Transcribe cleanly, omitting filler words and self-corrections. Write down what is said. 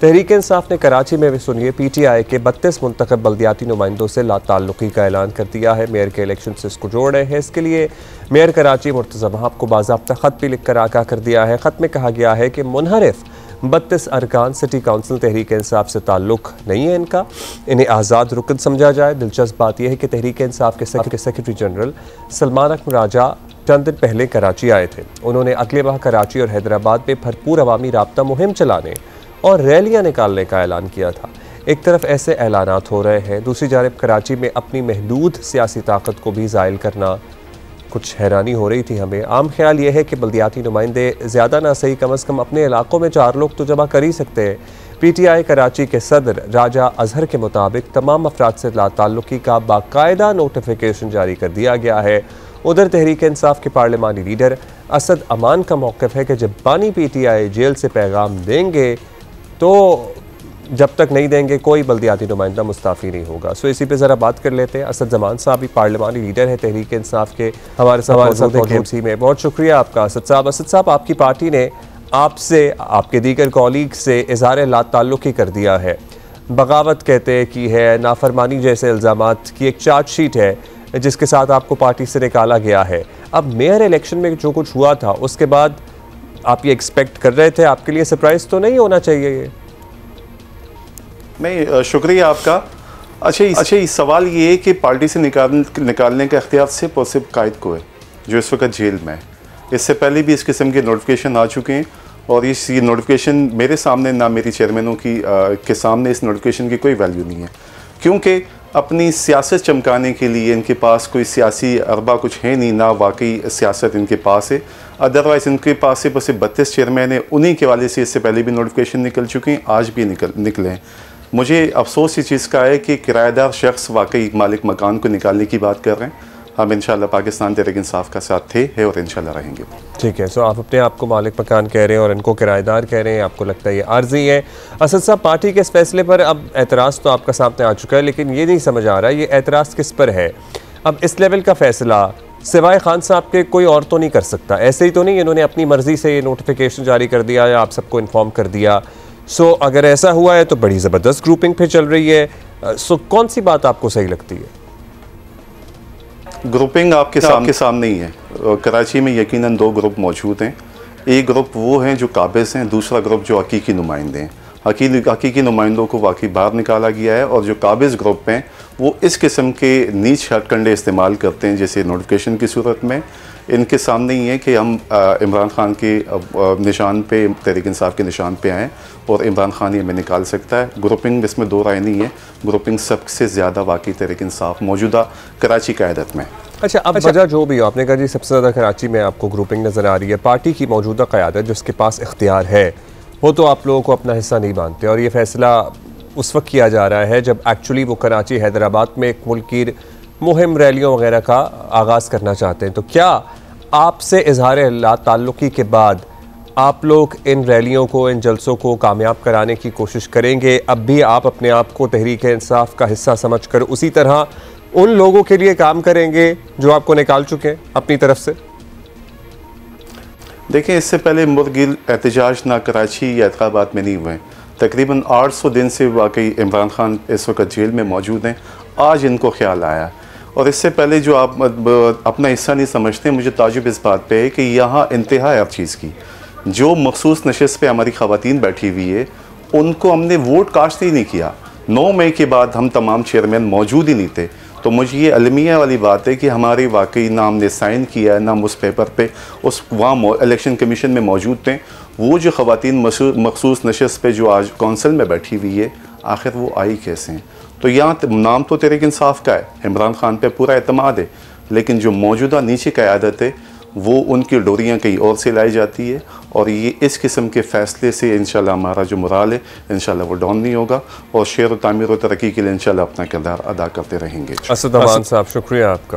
तहरीक इंसाफ ने कराची में भी सुनिए PTI के 32 मुंतखब बल्दियाती नुमाइंदों से लाताल्लुकी का ऐलान कर दिया है। मेयर के इलेक्शन से इसको जोड़ रहे हैं। इसके लिए मेयर कराची मुर्तज़ा वहाब को बाज़ाब्ता ख़त भी लिख कर आगाह कर दिया है। ख़त में कहा गया है कि मुनहरिफ 32 अरकान सिटी काउंसिल तहरीक इंसाफ से ताल्लुक़ नहीं है इनका, इन्हें आज़ाद रुकन समझा जाए। दिलचस्प बात यह है कि तहरीक इंसाफ के सेक्रेटरी जनरल सलमान अकमर राजा चंद दिन पहले कराची आए थे। उन्होंने अगले माह कराची और हैदराबाद में भरपूर अवामी राब्ता मुहिम चलाने और रैलियां निकालने का ऐलान किया था। एक तरफ ऐसे ऐलानात हो रहे हैं, दूसरी जानब कराची में अपनी महदूद सियासी ताकत को भी ज़ायल करना, कुछ हैरानी हो रही थी हमें। आम ख्याल ये है कि बल्दियाती नुमाइंदे ज़्यादा ना सही कम अज़ कम अपने इलाकों में 4 लोग तो जमा कर ही सकते हैं। PTI कराची के सदर राजा अजहर के मुताबिक तमाम अफराद से लाताल्लुकी का बाकायदा नोटिफिकेशन जारी कर दिया गया है। उधर तहरीक इंसाफ के पार्लिमानी लीडर असद अमान का मौक़िफ़ है कि जब बानी PTI जेल से पैगाम देंगे तो जब तक नहीं देंगे कोई बल्दियाती नुमाइंदा मुस्ताफ़ी नहीं होगा। सो इसी पे ज़रा बात कर लेते हैं। असद जमान साहब भी पार्लिमानी लीडर है तहरीक इंसाफ के, हमारे साथ में। बहुत शुक्रिया आपका असद साहब। असद साहब, आपकी पार्टी ने आपसे, आपके दीगर कॉलीग से इज़हार लाताल्लुकी कर दिया है, बगावत कहते की है, नाफरमानी जैसे इल्ज़ामात की एक चार्जशीट है जिसके साथ आपको पार्टी से निकाला गया है। अब मेयर इलेक्शन में जो कुछ हुआ था उसके बाद आप ये एक्सपेक्ट कर रहे थे? आपके लिए सरप्राइज तो नहीं होना चाहिए ये? नहीं, शुक्रिया आपका। अच्छा, इस सवाल ये है कि पार्टी से निकालने का इख्तियार सिर्फ और सिर्फ कायद को है जो इस वक्त जेल में है। इससे पहले भी इस किस्म के नोटिफिकेशन आ चुके हैं और ये नोटिफिकेशन मेरे सामने ना मेरी चेयरमैनों के सामने इस नोटिफिकेशन की कोई वैल्यू नहीं है, क्योंकि अपनी सियासत चमकाने के लिए इनके पास कोई सियासी अरबा कुछ है नहीं, ना वाकई सियासत इनके पास है। अदरवाइज़ इनके पास सिर्फ 32 चेयरमैन है, उन्हीं के वाले से इससे पहले भी नोटिफिकेशन निकल चुके हैं, आज भी निकले हैं। मुझे अफसोस इस चीज़ का है कि किराएदार शख्स वाकई मालिक मकान को निकालने की बात कर रहे हैं। हम इंशाल्लाह पाकिस्तान तहरीक इंसाफ का साथ थे, है और इंशाल्लाह रहेंगे। ठीक है। सो आप अपने आप को मालिक मकान कह रहे हैं और इनको किराएदार कह रहे हैं, आपको लगता है ये आर्जी है? असद साहब, पार्टी के इस फैसले पर अब एतराज़ तो आपका सामने आ चुका है, लेकिन ये नहीं समझ आ रहा है ये एतराज़ किस पर है। अब इस लेवल का फैसला सिवाय खान साहब के कोई और तो नहीं कर सकता। ऐसे ही तो नहीं इन्होंने अपनी मर्ज़ी से ये नोटिफिकेशन जारी कर दिया या आप सबको इन्फॉर्म कर दिया। सो अगर ऐसा हुआ है तो बड़ी ज़बरदस्त ग्रुपिंग फिर चल रही है। सो कौन सी बात आपको सही लगती है? ग्रुपिंग आपके सामने ही है। कराची में यकीनन 2 ग्रुप मौजूद हैं। एक ग्रुप वो हैं जो काबिज़ हैं, दूसरा ग्रुप जो हकीकी नुमाइंदे हैं। हकीकी नुमाइंदों को वाकई बाहर निकाला गया है और जो काबिज़ ग्रुप हैं वो इस किस्म के नीच हथकंडे इस्तेमाल करते हैं, जैसे नोटिफिकेशन की सूरत में। इनके सामने ही है कि हम इमरान खान के निशान पे, तहरीक इंसाफ के निशान पे आएँ और इमरान खान ही हमें निकाल सकता है। ग्रुपिंग इसमें 2 राय नहीं है, ग्रुपिंग सबसे ज़्यादा वाकई तहरीक इंसाफ मौजूदा कराची क़यादत में। अच्छा, अब वजह जो भी हो, आपने कहा जी सबसे ज़्यादा कराची में आपको ग्रुपिंग नज़र आ रही है। पार्टी की मौजूदा क़यादत जिसके पास इख्तियार है वो तो आप लोगों को अपना हिस्सा नहीं मानते और ये फ़ैसला उस वक्त किया जा रहा है जब एक्चुअली वो कराची हैदराबाद में एक मुल्क की मुहिम, रैलियों वगैरह का आगाज़ करना चाहते हैं। तो क्या आपसे इज़हार लाताल्लुकी के बाद आप लोग इन रैलियों को, इन जलसों को कामयाब कराने की कोशिश करेंगे? अब भी आप अपने आप को तहरीक इंसाफ का हिस्सा समझकर उसी तरह उन लोगों के लिए काम करेंगे जो आपको निकाल चुके हैं अपनी तरफ से? देखें, इससे पहले मुर्गिल एहतजाज ना कराची या हैदराबाद में नहीं हुए। तकरीबन 800 दिन से वाकई इमरान खान इस वक्त जेल में मौजूद हैं। आज इनको ख्याल आया और इससे पहले जो आप अपना हिस्सा नहीं समझते, मुझे ताजुब इस बात पे है कि यहाँ इंतहा है हर चीज़ की। जो मखसूस नशिस्त पे हमारी ख़वातीन बैठी हुई है उनको हमने वोट कास्ट ही नहीं किया। 9 मई के बाद हम तमाम चेयरमैन मौजूद ही नहीं थे। तो मुझे ये अलमिया वाली बात है कि हमारी वाकई ना हमने साइन किया, ना हम उस पेपर पे उस वहाँ इलेक्शन कमीशन में मौजूद थे। वो जो ख़वातीन मखसूस नशिस्त पे जो आज कौंसिल में बैठी हुई है, आखिर वो आई कैसे हैं? तो यहाँ नाम तो तहरीक इंसाफ का है, इमरान खान पे पूरा एतमाद है, लेकिन जो मौजूदा नीचे क़यादत है वो उनकी डोरियाँ कहीं और से लाई जाती है और ये इस किस्म के फ़ैसले से इंशाल्लाह हमारा जो मोराल है इंशाल्लाह वो डाउन नहीं होगा और शेर व तामीर व तरक्की के लिए इंशाल्लाह अपना किरदार अदा करते रहेंगे। असद अमान साहब, शुक्रिया आपका।